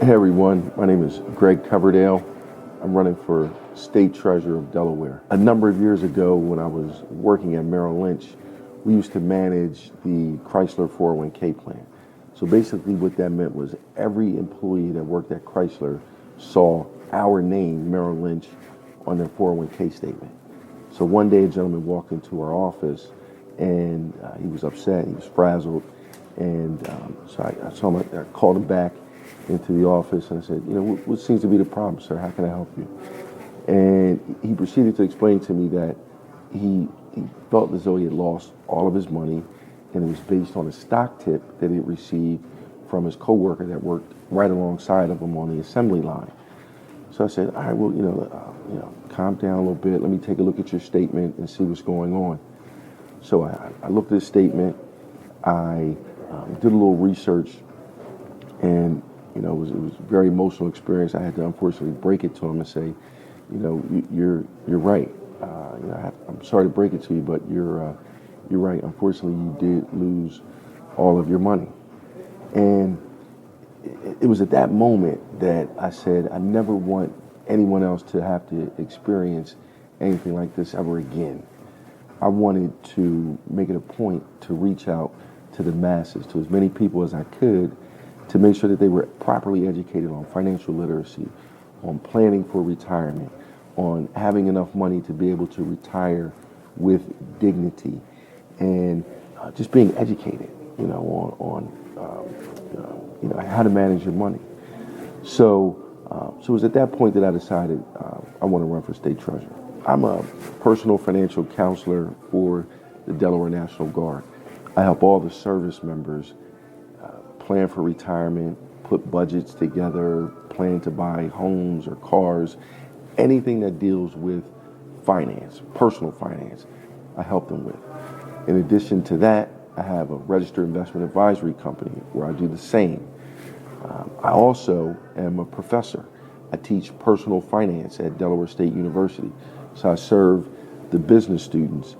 Hey everyone, my name is Greg Coverdale. I'm running for State Treasurer of Delaware. A number of years ago when I was working at Merrill Lynch, we used to manage the Chrysler 401k plan. So basically what that meant was every employee that worked at Chrysler saw our name, Merrill Lynch, on their 401k statement. So one day a gentleman walked into our office and he was upset, he was frazzled, and so I saw him, I called him back into the office and I said, what seems to be the problem, sir? How can I help you? And he proceeded to explain to me that he felt as though he had lost all of his money, and it was based on a stock tip that he had received from his coworker that worked right alongside of him on the assembly line. So I said, all right, well, calm down a little bit. Let me take a look at your statement and see what's going on. So I looked at his statement. I did a little research, and it was a very emotional experience. I had to unfortunately break it to him and say, you're right. I'm sorry to break it to you, but you're right. Unfortunately, you did lose all of your money. And it was at that moment that I said, I never want anyone else to have to experience anything like this ever again. I wanted to make it a point to reach out to the masses, to as many people as I could, to make sure that they were properly educated on financial literacy, on planning for retirement, on having enough money to be able to retire with dignity, and just being educated, on how to manage your money. So it was at that point that I decided I want to run for state treasurer. I'm a personal financial counselor for the Delaware National Guard. I help all the service members plan for retirement, put budgets together, plan to buy homes or cars, anything that deals with finance, personal finance, I help them with. In addition to that, I have a registered investment advisory company where I do the same. I also am a professor. I teach personal finance at Delaware State University. So I serve the business students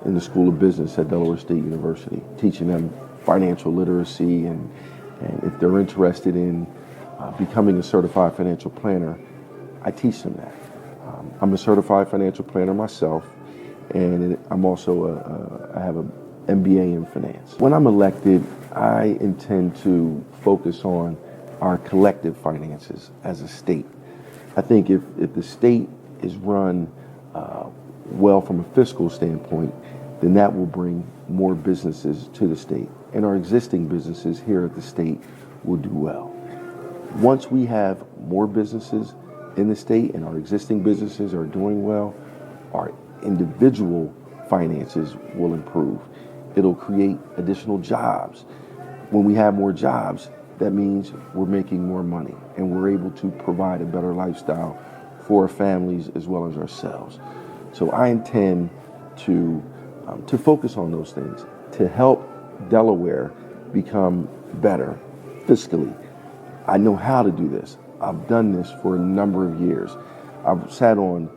in the School of Business at Delaware State University, teaching them financial literacy, and if they're interested in becoming a certified financial planner, I teach them that. I'm a certified financial planner myself, and I'm also I have an MBA in finance. When I'm elected, I intend to focus on our collective finances as a state. I think if the state is run well from a fiscal standpoint, then that will bring more businesses to the state, and our existing businesses here at the state will do well. Once we have more businesses in the state and our existing businesses are doing well, our individual finances will improve. It'll create additional jobs. When we have more jobs, that means we're making more money and we're able to provide a better lifestyle for our families as well as ourselves. So I intend to focus on those things to help Delaware become better fiscally. I know how to do this. I've done this for a number of years. I've sat on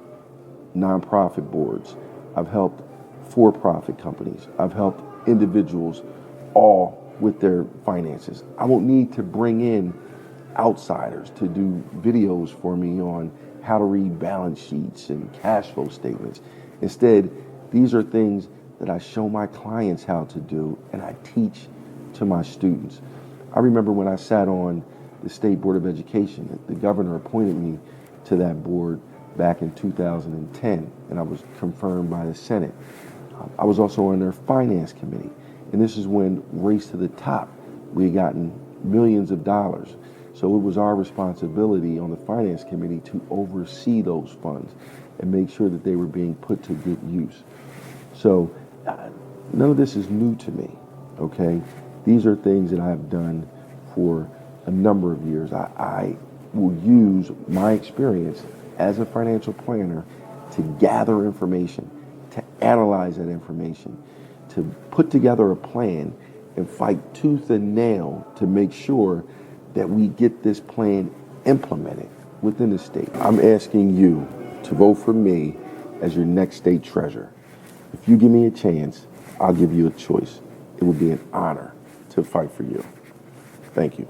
nonprofit boards. I've helped for-profit companies. I've helped individuals all with their finances. I won't need to bring in outsiders to do videos for me on how to read balance sheets and cash flow statements. Instead, these are things that I show my clients how to do and I teach to my students. I remember when I sat on the State Board of Education, the governor appointed me to that board back in 2010, and I was confirmed by the Senate. I was also on their finance committee, and this is when Race to the Top, we had gotten millions of dollars. So it was our responsibility on the finance committee to oversee those funds and make sure that they were being put to good use. So none of this is new to me, okay? These are things that I've done for a number of years. I will use my experience as a financial planner to gather information, to analyze that information, to put together a plan and fight tooth and nail to make sure that we get this plan implemented within the state. I'm asking you to vote for me as your next state treasurer. If you give me a chance, I'll give you a choice. It would be an honor to fight for you. Thank you.